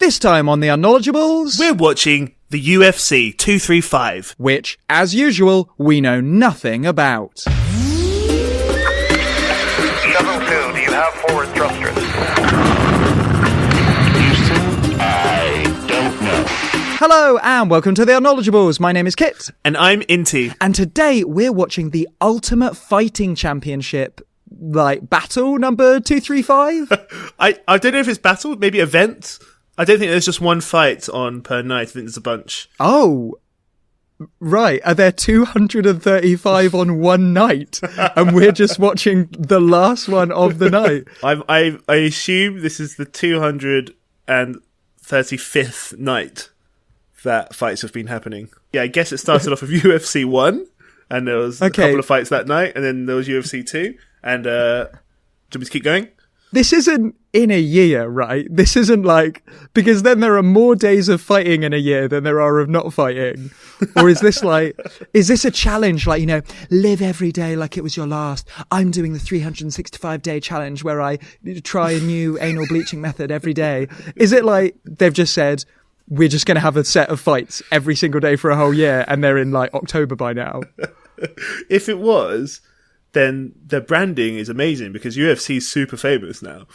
This time on the Unknowledgeables, we're watching the UFC 235. Which, as usual, we know nothing about. Shuttle 2, do you have forward thrusters? Houston, I don't know. Hello and welcome to the Unknowledgeables. My name is Kit. And I'm Inti. And today we're watching the Ultimate Fighting Championship, battle number 235? I don't know if it's battle, maybe event. I don't think there's just one fight on per night. I think there's a bunch. Oh, right. Are there 235 on one night? And we're just watching the last one of the night. I assume this is the 235th night that fights have been happening. Yeah, I guess it started off with UFC 1, and there was a couple of fights that night, and then there was UFC 2, and do you want me to keep going? This isn't in a year, right? This isn't because then there are more days of fighting in a year than there are of not fighting. Or is this is this a challenge? Live every day like it was your last. I'm doing the 365-day challenge where I try a new anal bleaching method every day. Is it they've just said, we're just going to have a set of fights every single day for a whole year, and they're in October by now? If it was, then the branding is amazing because UFC is super famous now.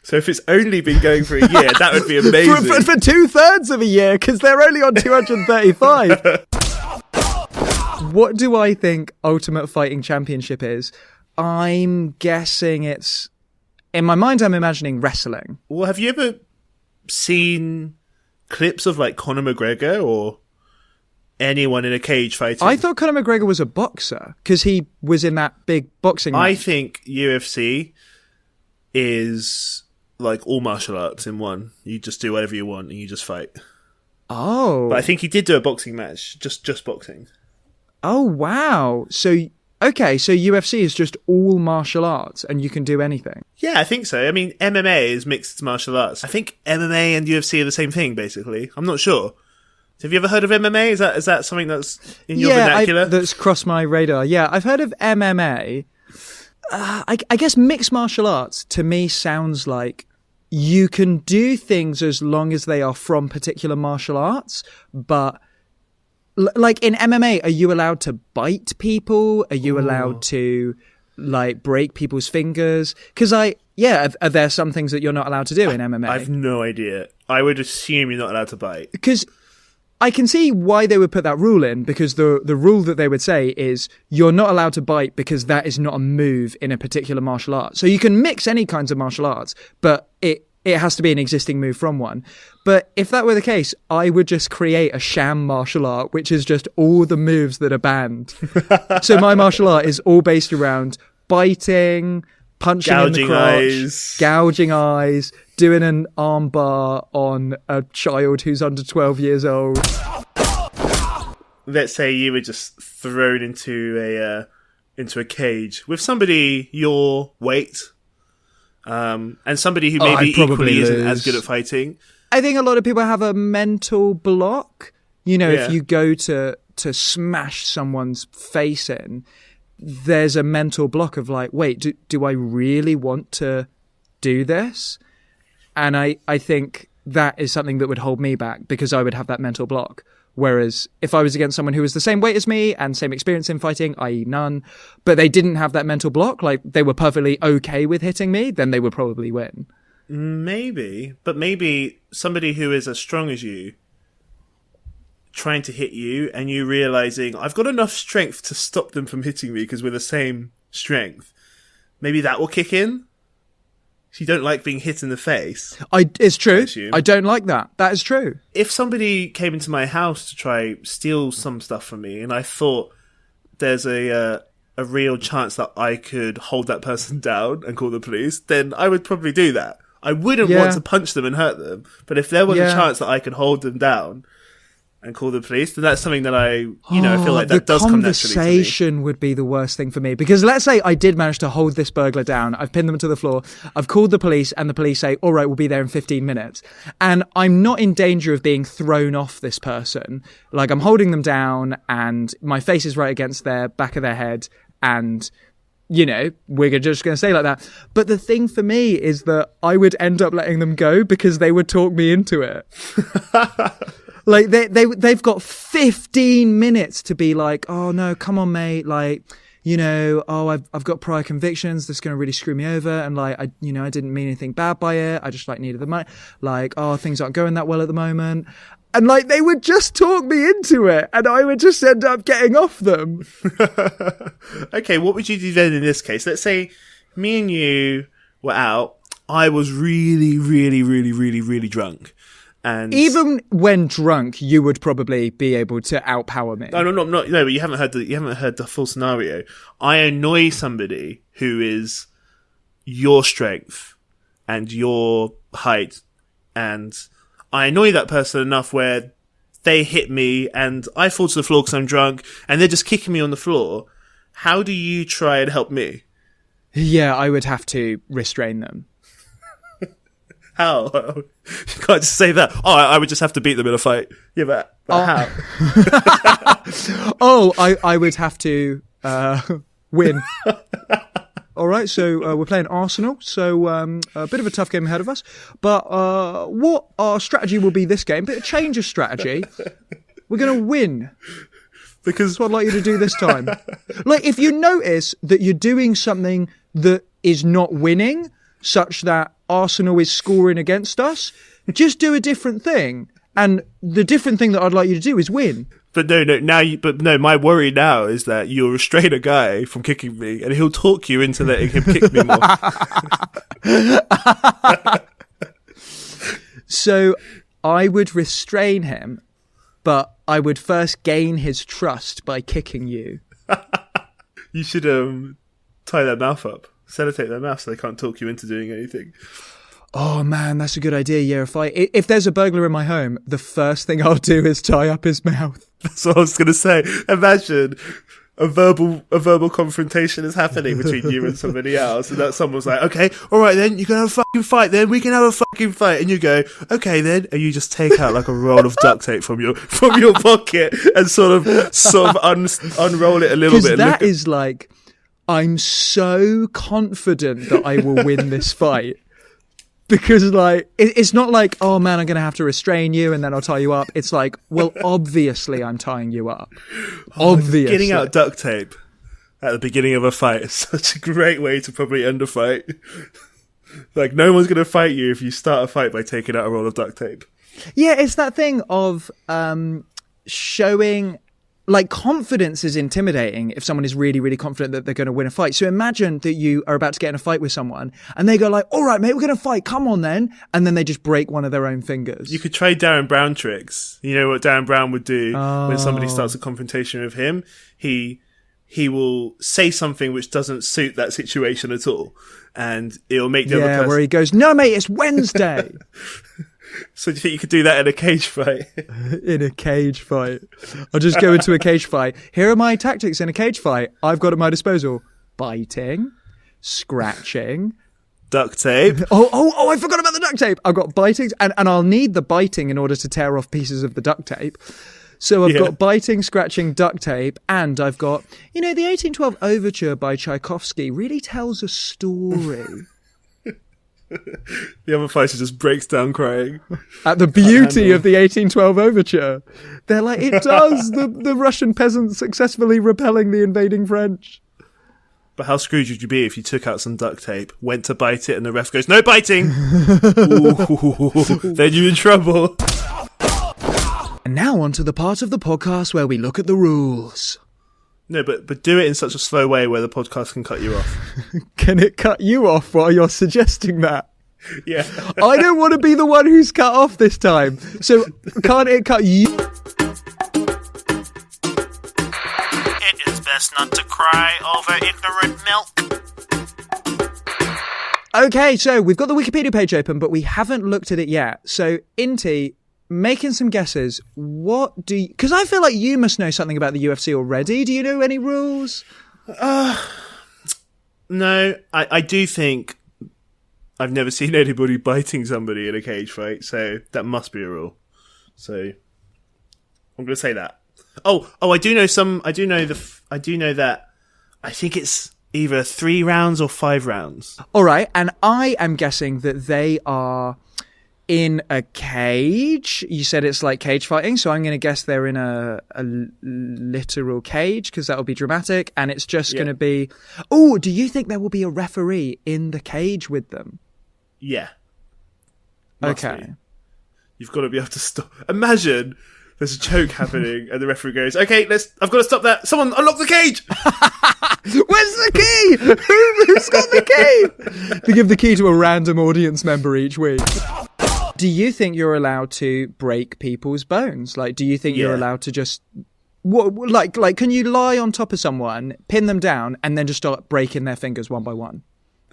So if it's only been going for a year, that would be amazing. for 2/3 of a year, because they're only on 235. What do I think Ultimate Fighting Championship is? I'm guessing it's... In my mind, I'm imagining wrestling. Well, have you ever seen clips of Conor McGregor or anyone in a cage fighting? I thought Conor McGregor was a boxer because he was in that big boxing match. I think UFC is all martial arts in one. You just do whatever you want and you just fight. Oh. But I think he did do a boxing match, just boxing. Oh, wow. So UFC is just all martial arts and you can do anything. Yeah, I think so. I mean, MMA is mixed martial arts. I think MMA and UFC are the same thing, basically. I'm not sure. Have you ever heard of MMA? Is that something that's in your vernacular? That's crossed my radar. Yeah, I've heard of MMA. I guess mixed martial arts to me sounds like you can do things as long as they are from particular martial arts, but in MMA, are you allowed to bite people? Are you allowed to break people's fingers? Because are there some things that you're not allowed to do in MMA? I've no idea. I would assume you're not allowed to bite. Because I can see why they would put that rule in, because the rule that they would say is you're not allowed to bite because that is not a move in a particular martial art. So you can mix any kinds of martial arts, but it has to be an existing move from one. But if that were the case, I would just create a sham martial art, which is just all the moves that are banned. So my martial art is all based around biting, punching in the crotch, gouging eyes, doing an arm bar on a child who's under 12 years old. Let's say you were just thrown into a cage with somebody your weight, and somebody who maybe equally isn't as good at fighting. I think a lot of people have a mental block. If you go to smash someone's face in, there's a mental block of wait, do I really want to do this? And I think that is something that would hold me back because I would have that mental block. Whereas if I was against someone who was the same weight as me and same experience in fighting, i.e. none, but they didn't have that mental block, they were perfectly okay with hitting me, then they would probably win. Maybe, but maybe somebody who is as strong as you trying to hit you and you realizing I've got enough strength to stop them from hitting me because we're the same strength. Maybe that will kick in. So you don't like being hit in the face. It's true. I don't like that. That is true. If somebody came into my house to try steal some stuff from me and I thought there's a real chance that I could hold that person down and call the police, then I would probably do that. I wouldn't want to punch them and hurt them, but if there was a chance that I could hold them down and call the police, then that's something that I feel like that does come naturally to me. The conversation would be the worst thing for me, because let's say I did manage to hold this burglar down, I've pinned them to the floor, I've called the police, and the police say, all right, we'll be there in 15 minutes. And I'm not in danger of being thrown off this person. I'm holding them down and my face is right against their back of their head and we're just going to say like that. But the thing for me is that I would end up letting them go because they would talk me into it. Like they've got 15 minutes to be like, oh no, come on, mate. Like, I've got prior convictions that's going to really screw me over. And like, I didn't mean anything bad by it. I just like needed the money. Like, oh, things aren't going that well at the moment. And like, they would just talk me into it and I would just end up getting off them. Okay, what would you do then in this case? Let's say me and you were out. I was really, really, really, really, really drunk. And even when drunk, you would probably be able to outpower me. No, but you haven't heard the full scenario. I annoy somebody who is your strength and your height, and I annoy that person enough where they hit me and I fall to the floor because I'm drunk and they're just kicking me on the floor. How do you try and help me? Yeah, I would have to restrain them. How? You can't just say that. Oh, I would just have to beat them in a fight. Yeah, but how? I would have to win. All right, so we're playing Arsenal, so a bit of a tough game ahead of us. But what our strategy will be this game, bit of change of strategy. We're going to win. Because that's what I'd like you to do this time. Like, if you notice that you're doing something that is not winning, such that Arsenal is scoring against us, just do a different thing. And the different thing that I'd like you to do is win. But no, my worry now is that you'll restrain a guy from kicking me and he'll talk you into letting him kick me more. So I would restrain him, but I would first gain his trust by kicking you. You should tie their mouth up. Sellotape their mouth so they can't talk you into doing anything. Oh man, that's a good idea. Yeah, if there's a burglar in my home, the first thing I'll do is tie up his mouth. That's what I was going to say. Imagine a verbal confrontation is happening between you and somebody else, and that someone's like, okay, all right then, you can have a fucking fight then, we can have a fucking fight, and you go, okay then, and you just take out like a roll of duct tape from your pocket and sort of unroll it a little bit. Because that is like, I'm so confident that I will win this fight. Because, like, it's not like, oh, man, I'm going to have to restrain you and then I'll tie you up. It's like, well, obviously I'm tying you up. Obviously. Getting out duct tape at the beginning of a fight is such a great way to probably end a fight. Like, no one's going to fight you if you start a fight by taking out a roll of duct tape. Yeah, it's that thing of showing... Like, confidence is intimidating if someone is really, really confident that they're going to win a fight. So imagine that you are about to get in a fight with someone and they go like, all right, mate, we're going to fight. Come on then. And then they just break one of their own fingers. You could try Darren Brown tricks. You know what Darren Brown would do when somebody starts a confrontation with him? He will say something which doesn't suit that situation at all. And it'll make the other person... where he goes, no, mate, it's Wednesday. So do you think you could do that in a cage fight? In a cage fight. I'll just go into a cage fight. Here are my tactics in a cage fight. I've got at my disposal biting, scratching, duct tape. Oh, I forgot about the duct tape. I've got biting, and I'll need the biting in order to tear off pieces of the duct tape. So I've got biting, scratching, duct tape, and I've got, the 1812 Overture by Tchaikovsky really tells a story. The other fighter just breaks down crying. At the beauty of the 1812 Overture. They're like, it does, the Russian peasants successfully repelling the invading French. But how screwed would you be if you took out some duct tape, went to bite it, and the ref goes, no biting! Ooh, then you're in trouble. And now on to the part of the podcast where we look at the rules. No, but do it in such a slow way where the podcast can cut you off. Can it cut you off while you're suggesting that? Yeah. I don't want to be the one who's cut off this time. So can't it cut you? It is best not to cry over ignorant milk. Okay, so we've got the Wikipedia page open, but we haven't looked at it yet. So, Inti, making some guesses, what do you... Because I feel like you must know something about the UFC already. Do you know any rules? No, I do think I've never seen anybody biting somebody in a cage fight, so that must be a rule. So I'm going to say that. I do know that I think it's either 3 rounds or 5 rounds. All right, and I am guessing that they are in a cage. You said it's like cage fighting, so I'm going to guess they're in a literal cage because that'll be dramatic, and it's just going to be... Oh, do you think there will be a referee in the cage with them? Yeah. Okay. Be. You've got to be able to stop. Imagine there's a choke happening and the referee goes, okay, I've got to stop that. Someone unlock the cage. Where's the key? Who's got the key? They give the key to a random audience member each week. Do you think you're allowed to break people's bones? Like, do you think you're allowed to just... Like, can you lie on top of someone, pin them down, and then just start breaking their fingers one by one?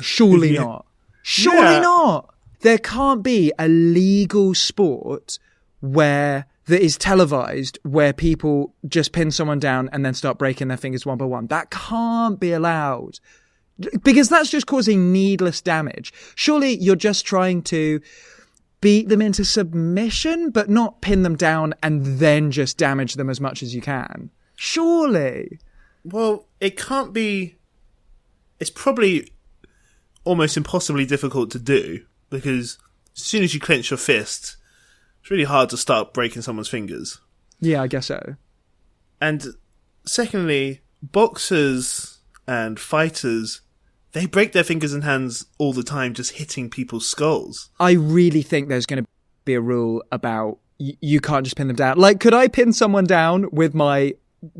Surely not. Surely not. There can't be a legal sport that is televised where people just pin someone down and then start breaking their fingers one by one. That can't be allowed. Because that's just causing needless damage. Surely you're just trying to beat them into submission, but not pin them down and then just damage them as much as you can. Surely. Well, it can't be... It's probably almost impossibly difficult to do, because as soon as you clench your fist, it's really hard to start breaking someone's fingers. Yeah, I guess so. And secondly, boxers and fighters, they break their fingers and hands all the time just hitting people's skulls. I really think there's going to be a rule about you can't just pin them down. Like, could I pin someone down with my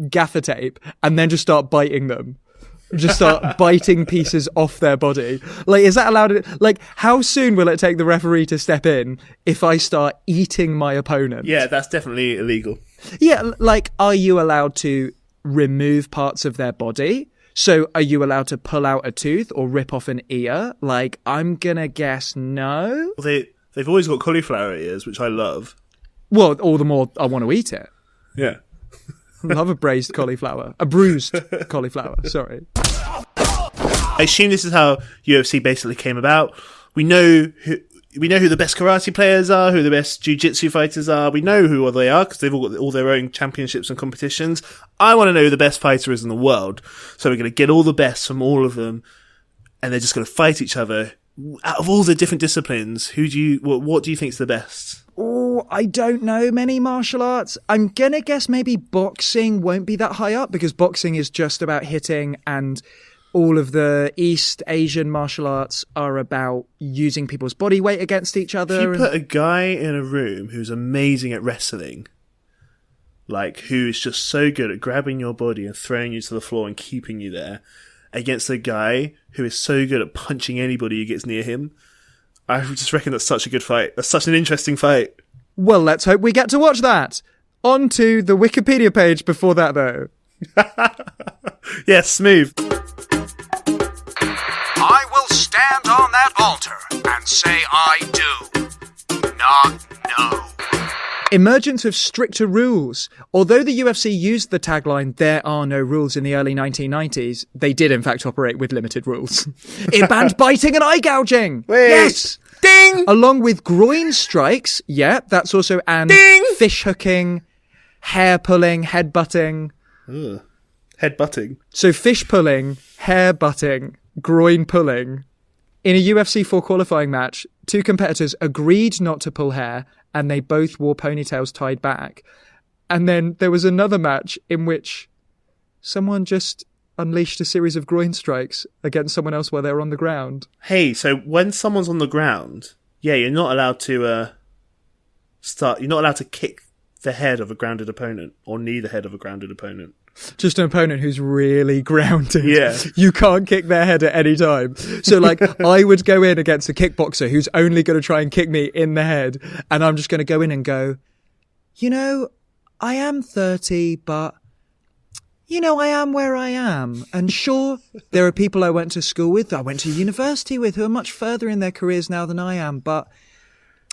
gaffer tape and then just start biting them? Just start biting pieces off their body. Like, is that allowed? Like, how soon will it take the referee to step in if I start eating my opponent? Yeah, that's definitely illegal. Yeah, like, are you allowed to remove parts of their body? So are you allowed to pull out a tooth or rip off an ear? Like, I'm gonna guess no. Well, they've always got cauliflower ears, which I love. Well, all the more I want to eat it. Yeah. I love a bruised cauliflower, sorry. I assume this is how UFC basically came about. We know who the best karate players are, who the best jiu-jitsu fighters are. We know who they are because they've all got all their own championships and competitions. I want to know who the best fighter is in the world. So we're going to get all the best from all of them, and they're just going to fight each other. Out of all the different disciplines, what do you think's the best? Oh, I don't know many martial arts. I'm going to guess maybe boxing won't be that high up because boxing is just about hitting, and all of the East Asian martial arts are about using people's body weight against each other. If you put a guy in a room who's amazing at wrestling, like who is just so good at grabbing your body and throwing you to the floor and keeping you there, against a guy who is so good at punching anybody who gets near him, I just reckon that's such a good fight. That's such an interesting fight. Well, let's hope we get to watch that. On to the Wikipedia page before that, though. Yeah, smooth. I will stand on that altar and say I do not know. Emergence of stricter rules. Although the UFC used the tagline, "There are no rules" in the early 1990s, they did in fact operate with limited rules. It banned biting and eye gouging. Wait. Yes! Ding! Along with groin strikes. Yeah, that's also, and Ding! fish hooking, hair pulling, head butting. Ugh. Head butting. So fish pulling, hair butting, groin pulling. In a UFC 4 qualifying match, 2 competitors agreed not to pull hair, and they both wore ponytails tied back. And then there was another match in which someone just unleashed a series of groin strikes against someone else while they were on the ground. Hey, so when someone's on the ground, you're not allowed to you're not allowed to kick the head of a grounded opponent or knee the head of a grounded opponent. Just an opponent who's really grounded. Yeah. You can't kick their head at any time. So, like, I would go in against a kickboxer who's only going to try and kick me in the head, and I'm just going to go in and go, I am 30, but, I am where I am. And sure, there are people I went to school with, I went to university with, who are much further in their careers now than I am, but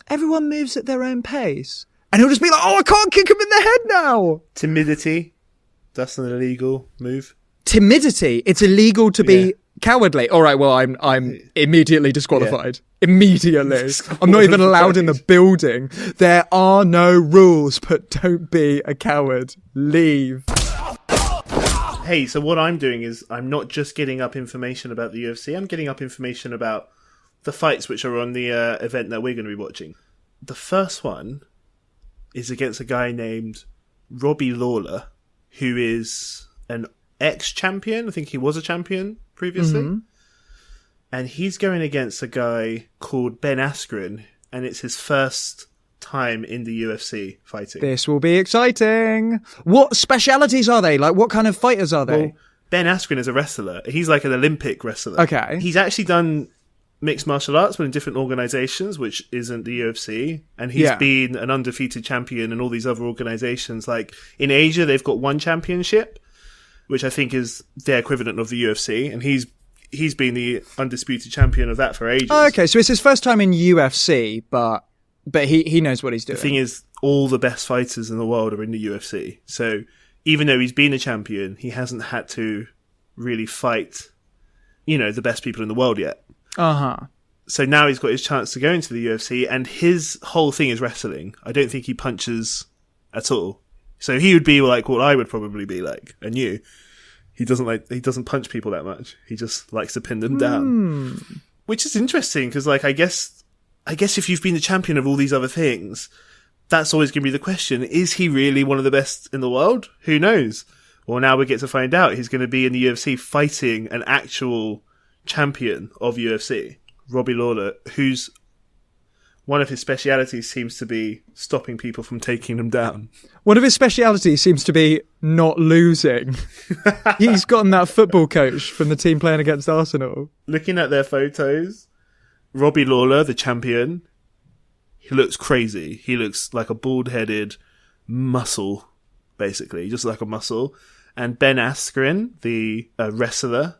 everyone moves at their own pace. And he'll just be like, oh, I can't kick him in the head now. Timidity. That's an illegal move. Timidity. It's illegal to be cowardly. All right, well, I'm immediately disqualified. Yeah. Immediately. I'm not even allowed in the building. There are no rules, but don't be a coward. Leave. Hey, so what I'm doing is I'm not just getting up information about the UFC, I'm getting up information about the fights which are on the event that we're going to be watching. The first one is against a guy named Robbie Lawler, who is an ex-champion. I think he was a champion previously. Mm-hmm. And he's going against a guy called Ben Askren, and it's his first time in the UFC fighting. This will be exciting. What specialities are they? Like, what kind of fighters are they? Well, Ben Askren is a wrestler. He's like an Olympic wrestler. Okay. He's actually done mixed martial arts, but in different organizations, which isn't the UFC. And he's been an undefeated champion in all these other organizations. Like, in Asia, they've got one championship, which I think is their equivalent of the UFC. And he's been the undisputed champion of that for ages. Oh, okay, so it's his first time in UFC, but he knows what he's doing. The thing is, all the best fighters in the world are in the UFC. So even though he's been a champion, he hasn't had to really fight, the best people in the world yet. Uh-huh. So now he's got his chance to go into the UFC, and his whole thing is wrestling. I don't think he punches at all. So he would be like what I would probably be like, and you. He doesn't punch people that much. He just likes to pin them down. Which is interesting, because I guess if you've been the champion of all these other things, that's always going to be the question. Is he really one of the best in the world? Who knows? Well, now we get to find out. He's going to be in the UFC fighting an actual champion of UFC, Robbie Lawler, who's one of his specialities seems to be stopping people from taking them down. One of his specialities seems to be not losing. He's gotten that football coach from the team playing against Arsenal. Looking at their photos, Robbie Lawler, the champion, he looks crazy. He looks like a bald-headed muscle, basically, just like a muscle. And Ben Askren, the wrestler,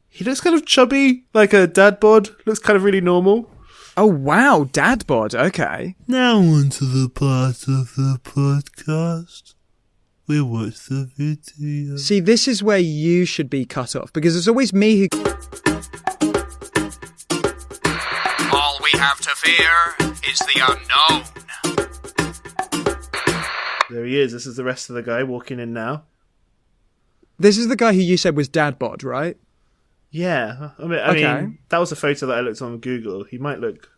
he looks kind of chubby, like a Dadbod. Looks kind of really normal. Oh, wow, Dadbod, okay. Now on to the part of the podcast. We watch the video. See, this is where you should be cut off, because it's always me who... All we have to fear is the unknown. There he is. This is the rest of the guy walking in now. This is the guy who you said was Dadbod, right? Yeah. I mean, that was a photo that I looked on Google. He might look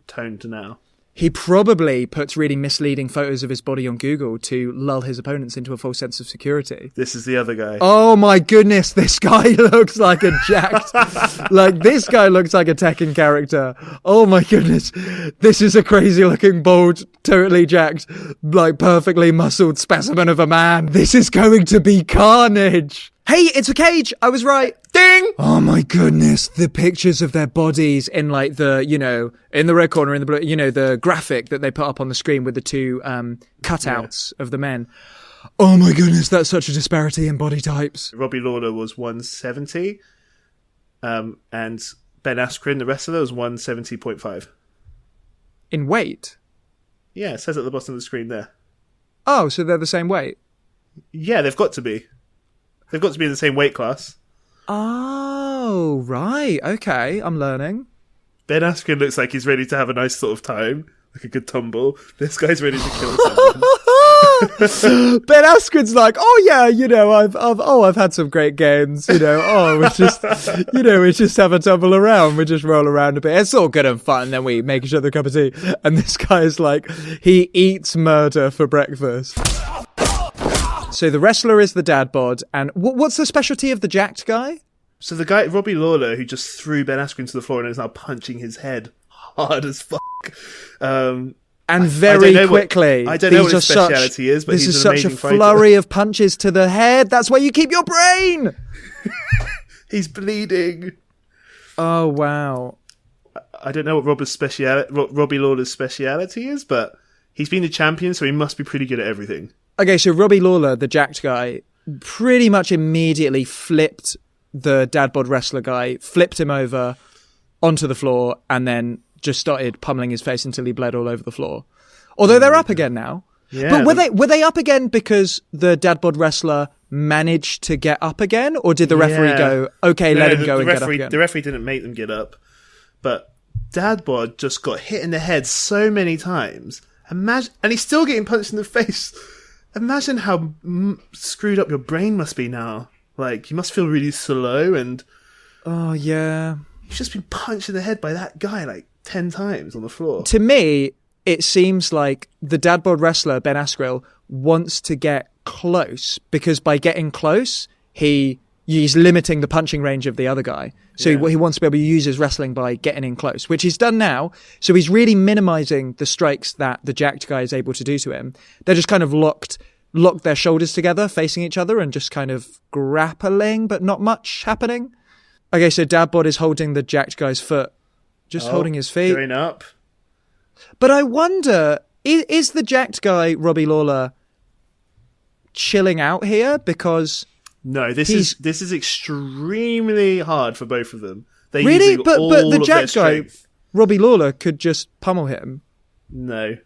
toned now. He probably puts really misleading photos of his body on Google to lull his opponents into a false sense of security. This is the other guy. Oh my goodness, this guy looks like a jacked... this guy looks like a Tekken character. Oh my goodness. This is a crazy looking, bold, totally jacked, perfectly muscled specimen of a man. This is going to be carnage. Hey, it's a cage. I was right. Ding! Oh my goodness. The pictures of their bodies in the, in the red corner, in the blue, the graphic that they put up on the screen with the two cutouts of the men. Oh my goodness. That's such a disparity in body types. Robbie Lawler was 170. And Ben Askren, the wrestler, was 170.5. In weight? Yeah, it says at the bottom of the screen there. Oh, so they're the same weight? Yeah, they've got to be. They've got to be in the same weight class. Oh, right. Okay, I'm learning. Ben Askren looks like he's ready to have a nice sort of time, like a good tumble. This guy's ready to kill someone. Ben Askren's like, oh yeah, I've had some great games. We just have a tumble around. We just roll around a bit. It's all good and fun. Then we make each other a cup of tea. And this guy's like, he eats murder for breakfast. So the wrestler is the Dadbod, and what's the specialty of the jacked guy? So the guy, Robbie Lawler, who just threw Ben Askren to the floor and is now punching his head hard as fuck. And very quickly. I don't know what his speciality is, but this he's is an such a amazing fighter. flurry of punches to the head. That's where you keep your brain. He's bleeding. Oh, wow. I don't know what Robbie Lawler's speciality is, but he's been the champion, so he must be pretty good at everything. Okay, so Robbie Lawler, the jacked guy, pretty much immediately flipped the Dadbod wrestler guy, flipped him over onto the floor, and then just started pummeling his face until he bled all over the floor. Although they're up again now. Yeah, but were they up again because the Dadbod wrestler managed to get up again? Or did the referee go, okay, let him go and get up again? The referee didn't make them get up. But Dadbod just got hit in the head so many times. And he's still getting punched in the face. Imagine how screwed up your brain must be now Like, he must feel really slow, and Oh, yeah. he's just been punched in the head by that guy, like, 10 times on the floor. To me, it seems like the Dadbod wrestler, Ben Askren, wants to get close, because by getting close, he's limiting the punching range of the other guy. So he wants to be able to use his wrestling by getting in close, which he's done now. So he's really minimizing the strikes that the jacked guy is able to do to him. They're just kind of locked their shoulders together, facing each other, and just kind of grappling, but not much happening. Okay, so Dadbod is holding the jacked guy's foot, just holding his feet. Going up. But I wonder, is the jacked guy, Robbie Lawler, chilling out here? Because No, this is extremely hard for both of them. They're really, using but all the of jacked their guy, strength. Robbie Lawler, could just pummel him. No.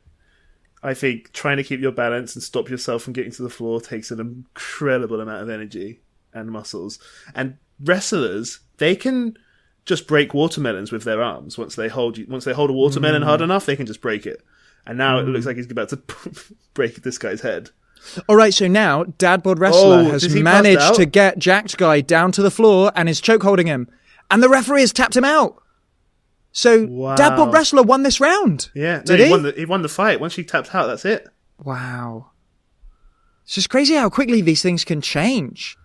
I think trying to keep your balance and stop yourself from getting to the floor takes an incredible amount of energy and muscles. And wrestlers, they can just break watermelons with their arms. Once they hold a watermelon hard enough, they can just break it. And now it looks like he's about to break this guy's head. All right, so now Dadbod wrestler has does he managed pass out? to get jacked guy down to the floor and is choke holding him, and the referee has tapped him out. So Wow. Dadbod wrestler won this round. Yeah, Did he? He won the fight. Once he tapped out, that's it. Wow. It's just crazy how quickly these things can change.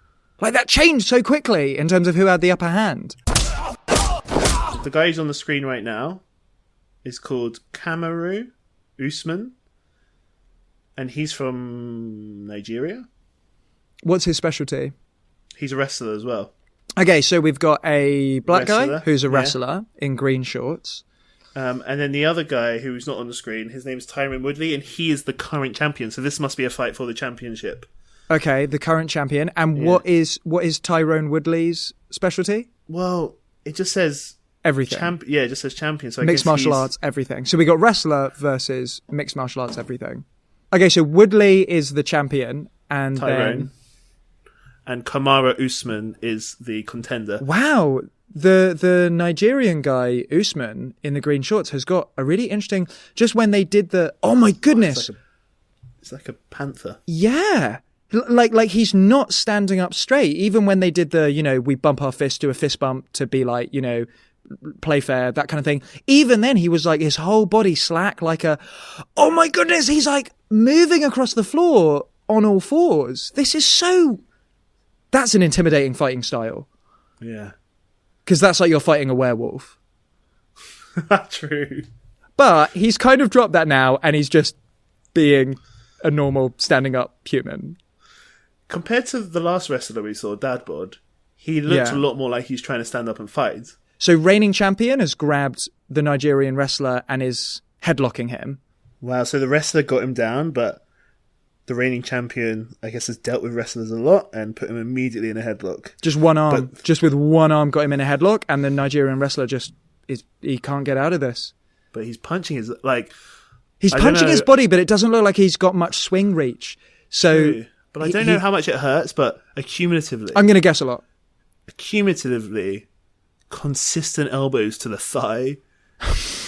Like, that changed so quickly in terms of who had the upper hand. The guy who's on the screen right now is called Kamaru Usman, and he's from Nigeria. What's his specialty? He's a wrestler as well. Okay, so we've got a black guy Wrestler, who's a yeah. wrestler in green shorts. And then the other guy who's not on the screen, his name's Tyrone Woodley, and he is the current champion. So this must be a fight for the championship. Okay, the current champion. And Yeah. what is Tyrone Woodley's specialty? Well, it just says Everything. it just says champion. So I Mixed guess martial he's- arts, everything. So we got wrestler versus mixed martial arts, everything. Okay, so Woodley is the champion, and Tyrone. And Kamaru Usman is the contender. then wow, the Nigerian guy Usman in the green shorts has got a really interesting. Just when they did the oh my goodness, It's like a panther. yeah. Like he's not standing up straight. Even when they did the, we bump our fist, do a fist bump to be like, play fair, that kind of thing. Even then he was like his whole body slack, like oh my goodness, he's like moving across the floor on all fours. That's an intimidating fighting style. Yeah. Because that's like you're fighting a werewolf. True. But he's kind of dropped that now and he's just being a normal standing up human. Compared to the last wrestler we saw, Dadbod, he looked Yeah. a lot more like he's trying to stand up and fight. So reigning champion has grabbed the Nigerian wrestler and is headlocking him. Wow, so the wrestler got him down, but the reigning champion, I guess, has dealt with wrestlers a lot and put him immediately in a headlock. Just one arm. But- Just with one arm got him in a headlock and the Nigerian wrestler he can't get out of this. But he's punching his, like... He's I don't punching know. his body, but it doesn't look like he's got much swing reach. So But I don't know how much it hurts, but accumulatively, I'm going to guess a lot. consistent elbows to the thigh,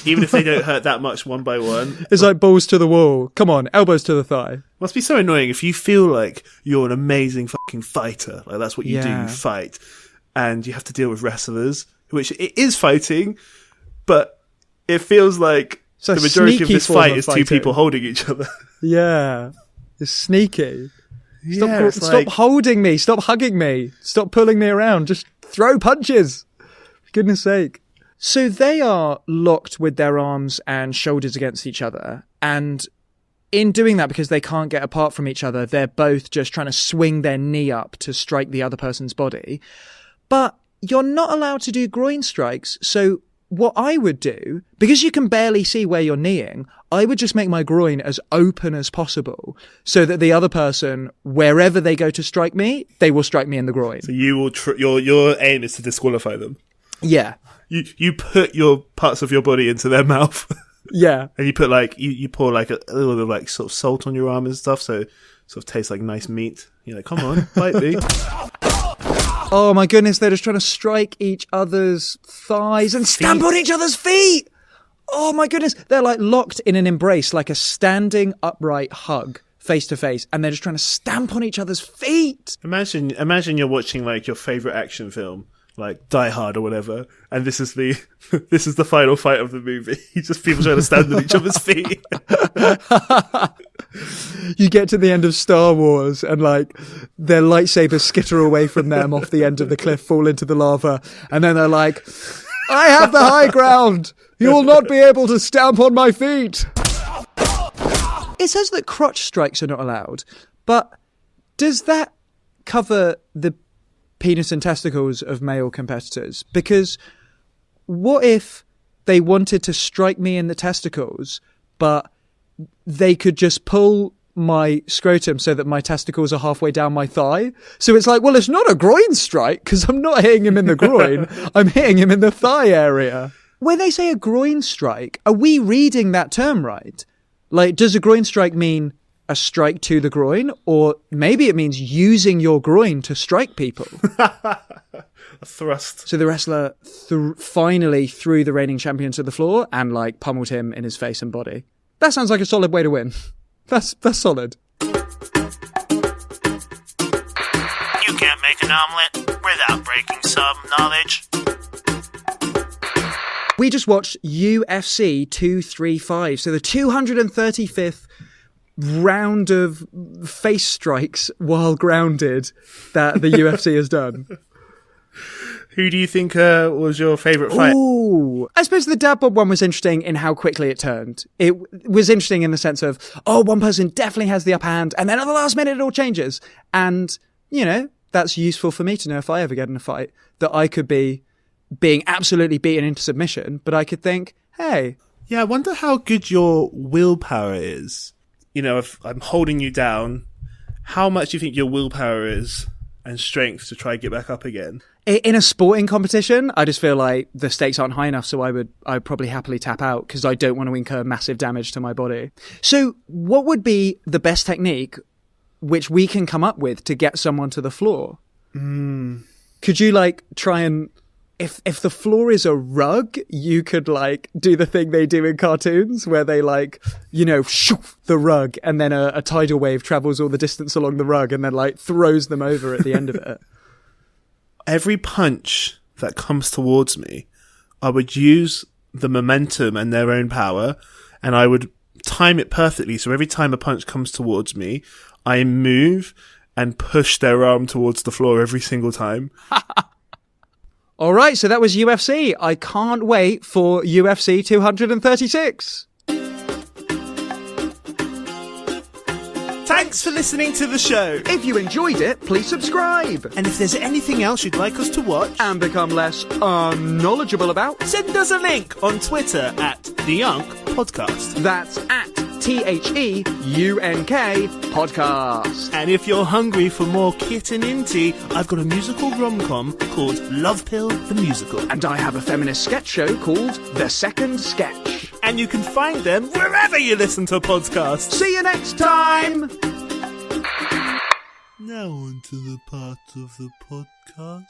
even if they don't hurt that much one by one. It's like balls to the wall. Come on, elbows to the thigh. Must be so annoying if you feel like you're an amazing fucking fighter. Like, that's what you do, Yeah. you fight. And you have to deal with wrestlers, which it is fighting, but it feels like a the majority of sneaky this form fight of is two fighting. people holding each other. Yeah. It's sneaky. Yeah, Stop holding me. Stop hugging me. Stop pulling me around. Just throw punches. For goodness sake. So they are locked with their arms and shoulders against each other. And in doing that, because they can't get apart from each other, they're both just trying to swing their knee up to strike the other person's body. But you're not allowed to do groin strikes. So what I would do, because you can barely see where you're kneeing, I would just make my groin as open as possible so that the other person, wherever they go to strike me, they will strike me in the groin. So you will your aim is to disqualify them. Yeah. You put your parts of your body into their mouth. Yeah. And you put like you pour like a little bit of like sort of salt on your arm and stuff, so it sort of tastes like nice meat. You're like, come on, bite me. Oh my goodness, they're just trying to strike each other's thighs and stamp on each other's feet. Oh my goodness, they're like locked in an embrace, like a standing upright hug. face to face, and they're just trying to stamp on each other's feet. Imagine you're watching like your favorite action film, like Die Hard or whatever, and this is the final fight of the movie. Just people trying to stand on each other's feet. You get to the end of Star Wars and like their lightsabers skitter away from them off the end of the cliff, fall into the lava, and then they're like, I have the high ground. You will not be able to stamp on my feet. It says that crotch strikes are not allowed, but does that cover the penis and testicles of male competitors? Because what if they wanted to strike me in the testicles, but they could just pull my scrotum so that my testicles are halfway down my thigh? So it's like, well, it's not a groin strike because I'm not hitting him in the groin. I'm hitting him in the thigh area. When they say a groin strike, are we reading that term right? Like, does a groin strike mean a strike to the groin? Or maybe it means using your groin to strike people. A thrust. So the wrestler finally threw the reigning champion to the floor and, like, pummeled him in his face and body. That sounds like a solid way to win. That's solid. You can't make an omelet without breaking some knowledge. We just watched UFC 235, so the 235th round of face strikes while grounded that the UFC has done. Who do you think was your favourite fight? Ooh, I suppose the Dadbod one was interesting in how quickly it turned. It was interesting in the sense of, one person definitely has the upper hand, and then at the last minute it all changes. And, you know, that's useful for me to know if I ever get in a fight that I could be being absolutely beaten into submission, but I could think, hey. Yeah, I wonder how good your willpower is. You know, if I'm holding you down, how much do you think your willpower is and strength to try and get back up again? In a sporting competition, I just feel like the stakes aren't high enough, so I'd probably happily tap out because I don't want to incur massive damage to my body. So what would be the best technique which we can come up with to get someone to the floor? Could you, like, try and... If the floor is a rug, you could, like, do the thing they do in cartoons where they, like, you know, shoof the rug and then a tidal wave travels all the distance along the rug and then, like, throws them over at the end of it. Every punch that comes towards me, I would use the momentum and their own power, and I would time it perfectly. So every time a punch comes towards me, I move and push their arm towards the floor every single time. All right, so that was UFC. I can't wait for UFC 236. Thanks for listening to the show. If you enjoyed it, please subscribe. And if there's anything else you'd like us to watch and become less unknowledgeable about, send us a link on Twitter at The Unk Podcast. That's at THEUNK Podcast. And if you're hungry for more Kit and Inti, I've got a musical rom-com called Love Pill the Musical. And I have a feminist sketch show called The Second Sketch. And you can find them wherever you listen to podcasts. See you next time! Now on to the part of the podcast